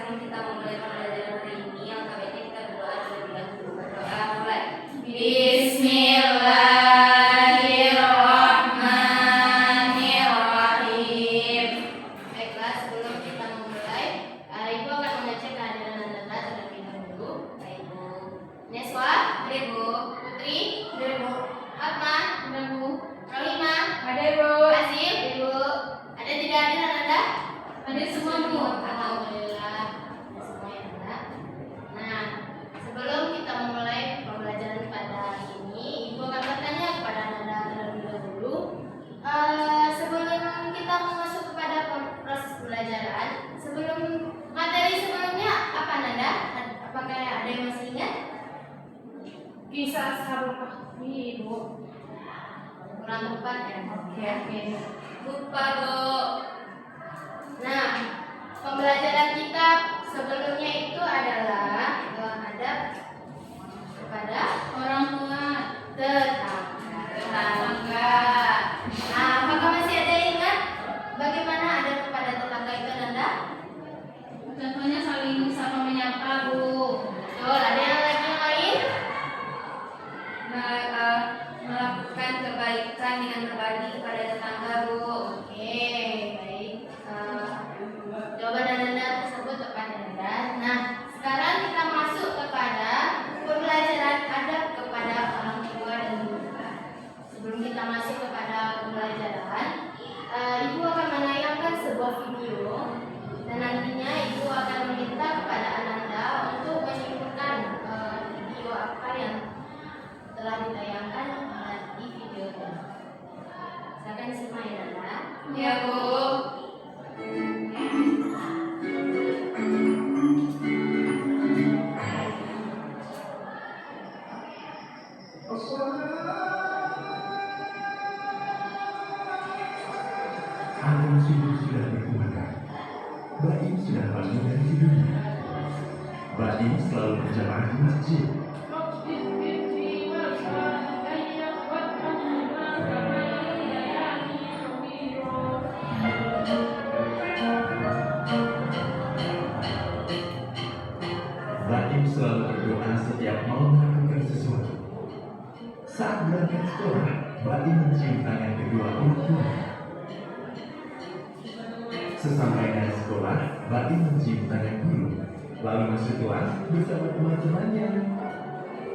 sebelum kita memulai pembelajaran hari ini, yang baiknya kita berdoa terlebih dahulu. Berdoa mulai. Bismillahirrahmanirrahim. Baiklah, sebelum kita memulai, Ibu akan mengecek kehadiran Anda terlebih dahulu. Ibu Neswa, Ibu Putri, Ibu Atman, Ibu Rohima, ada Ibu Azim, Ibu. Ada tidak hadiran Anda? Ada semua Bu. Alhamdulillah, ada semua ya Anda. Nah, sebelum kita memulai pembelajaran pada hari ini, Ibu akan bertanya kepada Anda terlebih dahulu. Sebelum kita masuk kepada proses pembelajaran, sebelum materi sebelumnya apa Nanda? Apakah ada yang masih ingat? Kisah sahabat Kahfi, Bu. Kurang tepat ya. Oke. Lupa Bu. Nah, pembelajaran kita sebelumnya itu adalah adab kepada orang tua, tetangga. Nah, apakah masih ada yang ingat bagaimana adab kepada tetangga itu Nanda? Contohnya saling sapa menyapa, Bu. Betul, ada yang lagi yang lain? Melakukan kebaikan dengan berbagi kepada tetangga, Bu. Oke, baik. Jawaban Anda tersebut tepat Anda. Nah, sekarang kita masuk kepada pembelajaran adab kepada orang tua dan guru. Sebelum kita masuk kepada pembelajaran, Ibu akan menayangkan sebuah video dan nantinya Ibu akan meminta kepada Ananda untuk menyimpulkan video apa yang telah ditayangkan di video ini. Silakan simak ya Nanda. Ya, Bu. Azan subuh sudah berkumandang. Baim sudah bangun dari tidurnya. Baim selalu berjamaah di masjid. Baim selalu berdoa setiap mau melakukan sesuatu. Saat berangkat sekolah, Baim mencium tangan kedua orang tua. Sesampainya di sekolah, Baim mencium tangan guru, lalu masuk kelas bersama teman-temannya.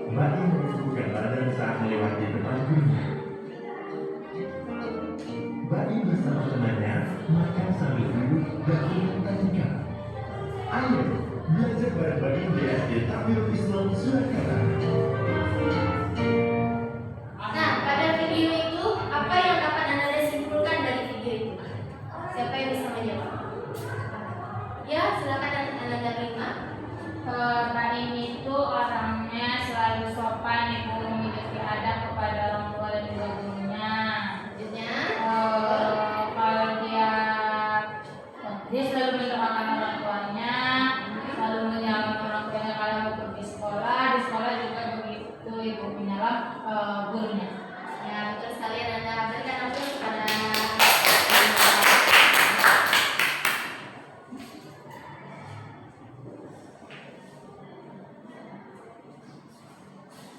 Baim menundukkan badan saat melewati depan gurunya. Baim bersama temannya makan sambil duduk dan bertanya. Ayo, belajar bareng-bareng di SD Tabligh Islam Surakarta. Nah, pada video itu apa yang dapat Anda simpulkan dari video itu? Siapa yang bisa menjawab? Ya, silakan Anda terima. Baim itu orangnya selalu sopan, Ibu, memiliki adab kepada orang tua dan juga gurunya. Selanjutnya, Kalau dia selalu mendoakan orang tuanya, selalu menyalam orang tuanya kalau mau pergi sekolah. Di sekolah juga begitu, Ibu menyalam gurunya. ya betul sekali Anda berikan aplaus kepada.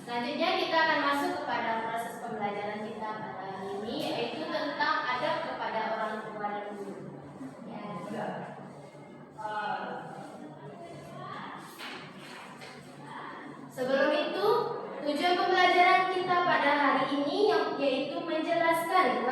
Selanjutnya kita akan masuk kepada proses pembelajaran kita pada hari ini, yaitu tentang adab kepada orang tua dan guru. Ya. Sebelum itu, tujuan pembelajaran kita pada hari ini yaitu menjelaskan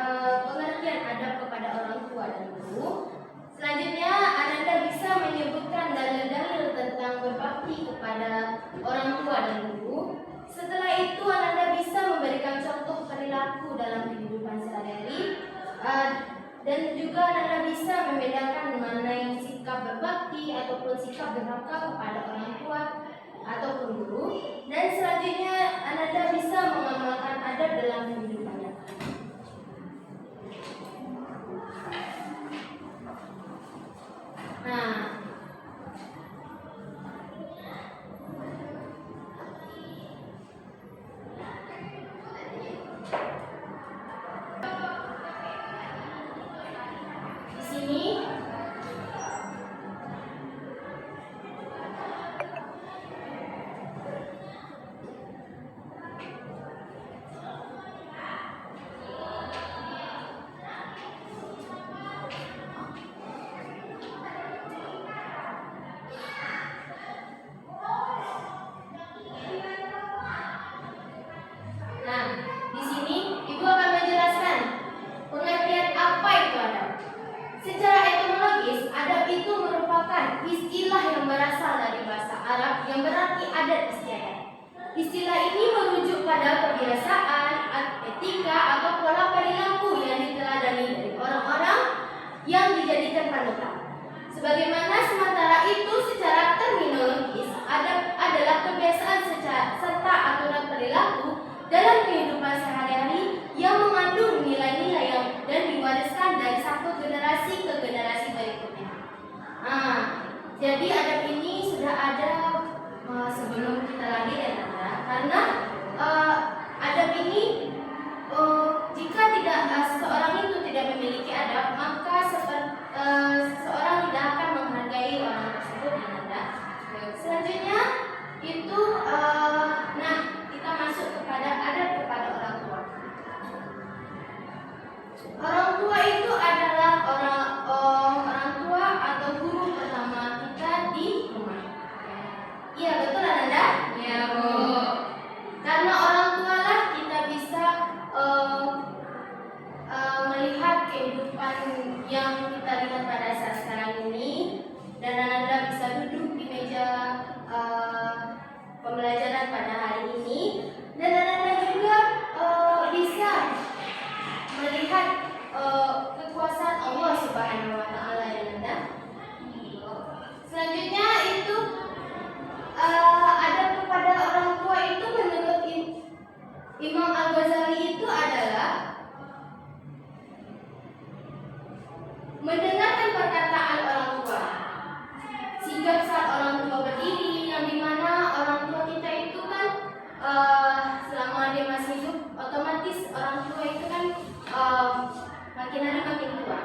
pengertian adab kepada orang tua dan guru. Selanjutnya, Anda bisa menyebutkan dalil-dalil tentang berbakti kepada orang tua dan guru. Setelah itu, Anda bisa memberikan contoh perilaku dalam kehidupan sehari-hari, dan juga Anda bisa membedakan mana yang sikap berbakti ataupun sikap durhaka kepada orang tua ataupun guru. Dan selanjutnya, Anda bisa mengamalkan adab dalam kehidupannya. Nah, di sini itu merupakan istilah yang berasal dari bahasa Arab yang berarti adat istiadat. Istilah ini merujuk pada kebiasaan, etika, atau pola perilaku yang diteladani dari orang-orang yang dijadikan panutan. Sebagaimana sementara itu secara terminologis adalah kebiasaan serta aturan perilaku dalam kehidupan sehari-hari yang mengandung nilai-nilai dan diwariskan dari satu generasi ke generasi berikutnya. Jadi adab ini sudah ada sebelum kita lahir ya Nanda. Karena adab ini jika seseorang itu tidak memiliki adab, maka seseorang tidak akan menghargai orang tersebut ya Nanda. Selanjutnya itu kita masuk kepada adab kepada orang tua. Orang tua itu adalah orang tua atau guru pertama kita di rumah. Iya betul Nanda? Iya, Bu. Karena orang tua lah kita bisa melihat kehidupan yang kita lihat pada saat sekarang ini, dan Anda bisa duduk di meja pembelajaran pada hari ini, dan Anda juga bisa melihat kekuasaan Allah Subhanahu wa taala ya Anda. Selanjutnya itu adab kepada orang tua itu menurut Imam Al-Ghazali itu adalah mendengarkan perkataan orang tua, sigap saat orang tua berdiri, yang dimana orang tua kita itu kan selama dia masih hidup, otomatis orang tua itu kan makin hari makin tua.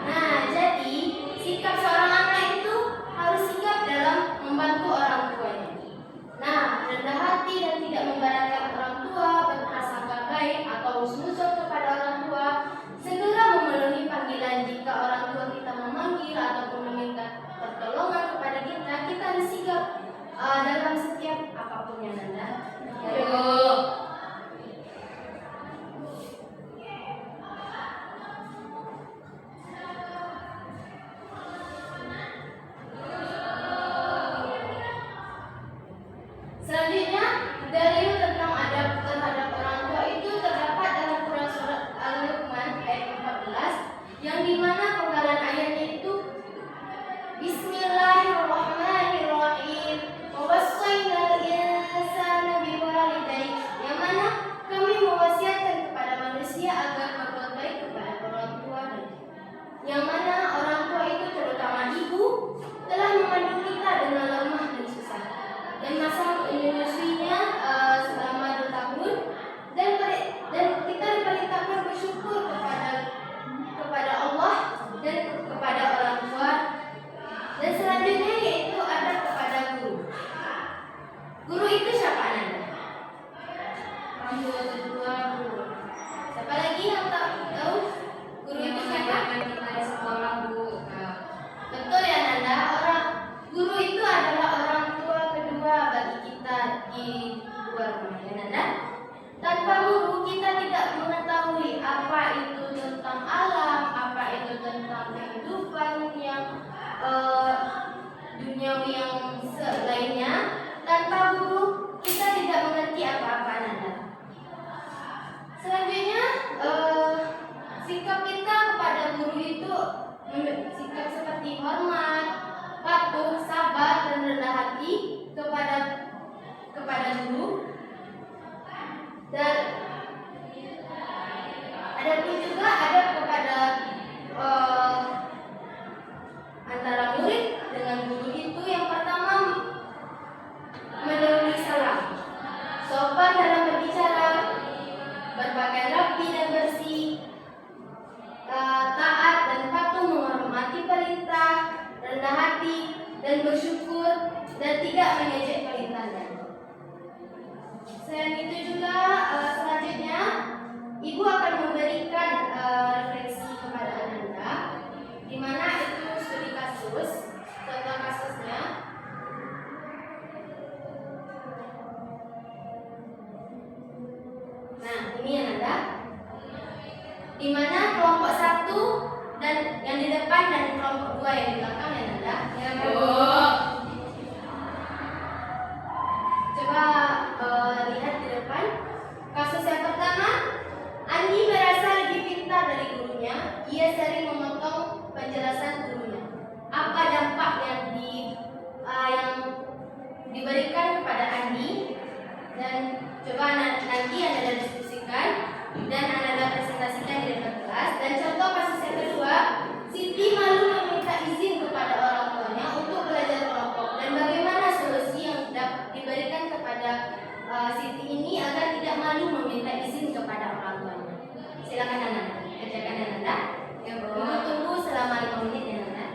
Nah, jadi sikap seorang anak itu harus sigap dalam membantu orang tuanya. Nah, rendah hati dan tidak membaratkan orang tua, berprasangka baik atau husnuzon kepada orang tua, segera memenuhi panggilan jika orang tua kita memanggil ataupun meminta pertolongan kepada kita, kita harus sigap dalam setiap apapun yang Anda. Selanjutnya, dalil tentang adab terhadap orang tua itu terdapat dalam Quran surat Al-Luqman ayat 14, yang dimana penggalan ayatnya itu Bismillahirrahmanirrahim. Wawassayna al-insana biwalidayhi, yang mana kami mewasiatkan kepada manusia agar berbuat baik kepada orang tua, yang mana orang tua itu terutama ibu telah mengandung kita dengan lemah dan susah, dan masa menyusuinya selama 2 tahun, dan kita diperintahkan bersyukur kepada Allah dan kepada orang tua. Dan selanjutnya yaitu adab kepada guru. Guru itu siapa Anda? Orang tua kedua guru. Siapa lagi yang tahu? Guru itu siapa? Kita di sekolah, Bu. Betul ya Nanda, guru itu adalah orang tua kedua bagi kita di luar rumah ya Nanda. Tanpa guru kita tidak mengetahui apa itu tentang alam, apa itu tentang kehidupan yang duniawi yang lainnya. Tanpa guru kita tidak mengerti apa-apa Nanda. Selanjutnya sikap kita kepada guru itu sikap seperti hormat, patuh, sabar, dan rendah hati kepada guru. Dan ada pun juga adab kepada antara murid dengan guru itu, yang pertama mendahului salam, sopan dalam berbicara, berpakaian rapi dan bersih, taat dan patuh menghormati perintah, rendah hati dan bersyukur, dan tidak mengejek perintahnya. Selain itu juga selanjutnya ibu akan memberikan refleksi kepada Anda, di mana itu studi kasus, contoh kasusnya. Nah, ini ya Anda, di mana kelompok 1 dan yang di depan dan kelompok 2 yang di belakang ya dia sering memotong penjelasan gurunya. Apa dampak yang diberikan kepada Andi? Dan coba nanti Anda diskusikan dan Anda presentasikan di depan kelas. Dan contoh kasus yang kedua, Siti malu meminta izin kepada orang tuanya untuk belajar kelompok. Dan bagaimana solusi yang diberikan kepada Siti ini agar tidak malu meminta izin kepada orang tuanya? Silakan Anda kerjakan Anda. Tunggu selama 5 menit ya Anda.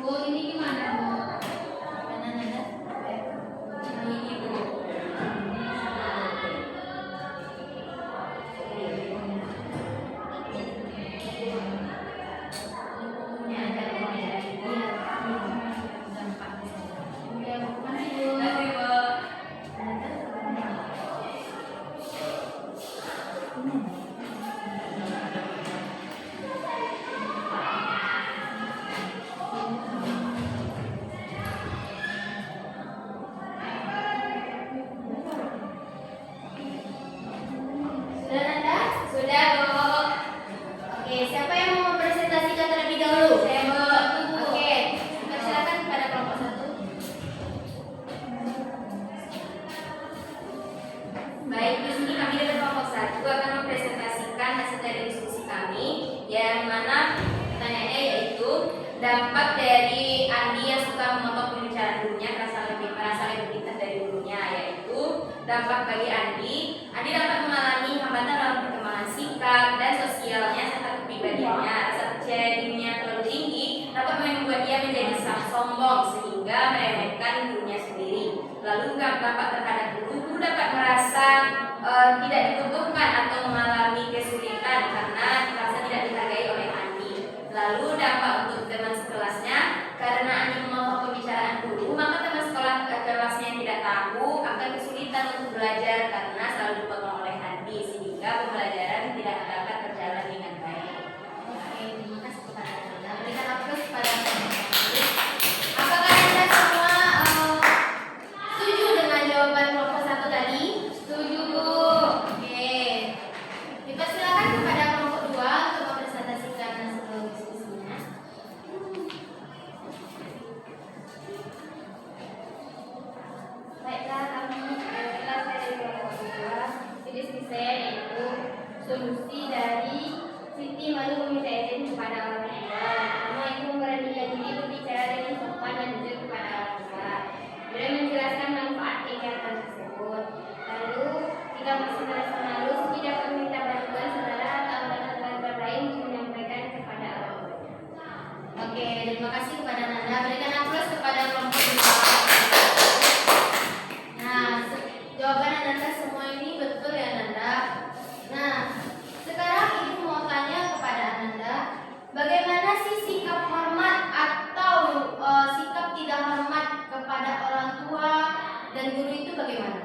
Bu, ini gimana Bu? Mana Anda? Ini Bu. Ini ada dampak. Oke, makasih Bu. Tapi Bu, Sudah Anda? sudah Bu. Oke, siapa yang mau mempresentasikan terlebih dahulu? Saya Bu. Oke, silakan kepada kelompok 1. Baik, di sini kami dari kelompok 1 akan mempresentasikan hasil dari diskusi kami, yang mana pertanyaannya yaitu dampak dari Andi yang suka memotong pembicaraan gurunya merasa lebih pintar dari gurunya, yaitu dampak bagi Andi dapat mengalami hambatan dalam perkembangan sikap dan sosialnya serta kepribadiannya. Rasa percaya dirinya terlalu tinggi dapat membuat dia menjadi sombong sehingga meremehkan gurunya sendiri. Lalu dampak terhadap guru dapat merasa tidak dibutuhkan atau mengalami kesulitan karena merasa tidak dihargai oleh Andi. Lalu dampak untuk teman sekelasnya, karena Andi memotong pembicaraan guru, maka teman sekolah kelasnya yang tidak tahu akan kesulitan untuk belajar karena selalu dipotong oleh Andi, sehingga pembelajaran tidak dapat berjalan dengan baik. Oke, terima kasih kepada Anda. Berikan aplaus kepada Anda. Apakah Anda semua setuju dengan jawaban kelompok 1 tadi? Setuju Bu. Oke. Kita silakan kepada kelompok 2 untuk mempresentasikan hasil diskusinya. Baiklah, kami kelas dari kelompok 2. Diskusi saya yaitu solusi dari Siti malu meminta izin kepada orang tua. Pertama itu memberanikan diri berbicara dengan sopan dan jujur kepada orang tua. Beliau menjelaskan manfaat kegiatan tersebut. Lalu jika masih merasa malu, Siti dapat meminta bantuan saudara atau anggota lain untuk menyampaikan kepada orang tua. Oke, terima kasih kepada Nanda. Berikan aplaus kepada kelompok 2. Nah, jawaban Nanda semua ini betul ya Nanda. Nah, sekarang Ibu mau tanya kepada Anda, bagaimana sih sikap hormat atau sikap tidak hormat kepada orang tua dan guru itu bagaimana?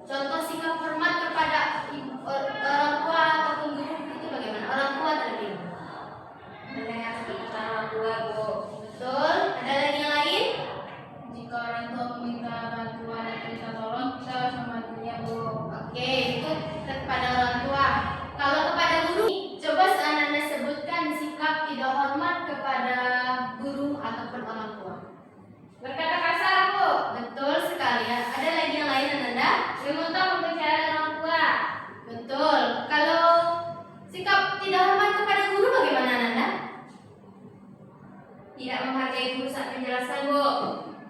Contoh sikap hormat kepada orang tua ataupun guru itu bagaimana? Orang tua terlebih. Mendengar keputusan orang tua Bu. dijelaskan, Bu?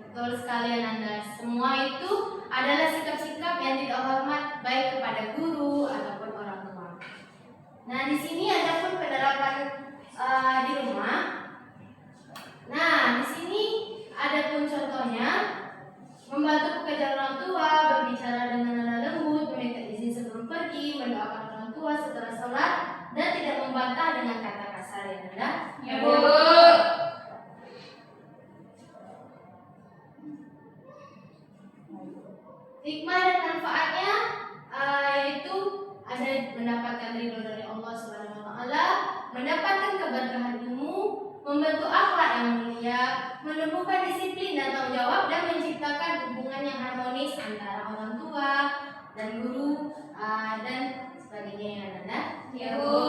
Betul sekali Ananda. Semua itu adalah sikap-sikap yang tidak hormat baik kepada guru ataupun orang tua. Nah, di sini ada pun penerapan di rumah. Nah, di sini ada pun contohnya membantu pekerjaan orang tua, berbicara dengan nada lembut, meminta izin sebelum pergi, mendoakan orang tua setelah sholat, dan tidak membantah dengan kata kasar ya Nanda. Ya, Bu. Hikmah dan manfaatnya yaitu ada mendapatkan ridho dari Allah Subhanahu wa taala, mendapatkan keberkahan ilmu, membentuk akhlak yang mulia, menumbuhkan disiplin dan tanggung jawab, dan menciptakan hubungan yang harmonis antara orang tua dan guru dan sebagainya ya Nanda. Ya, Bu.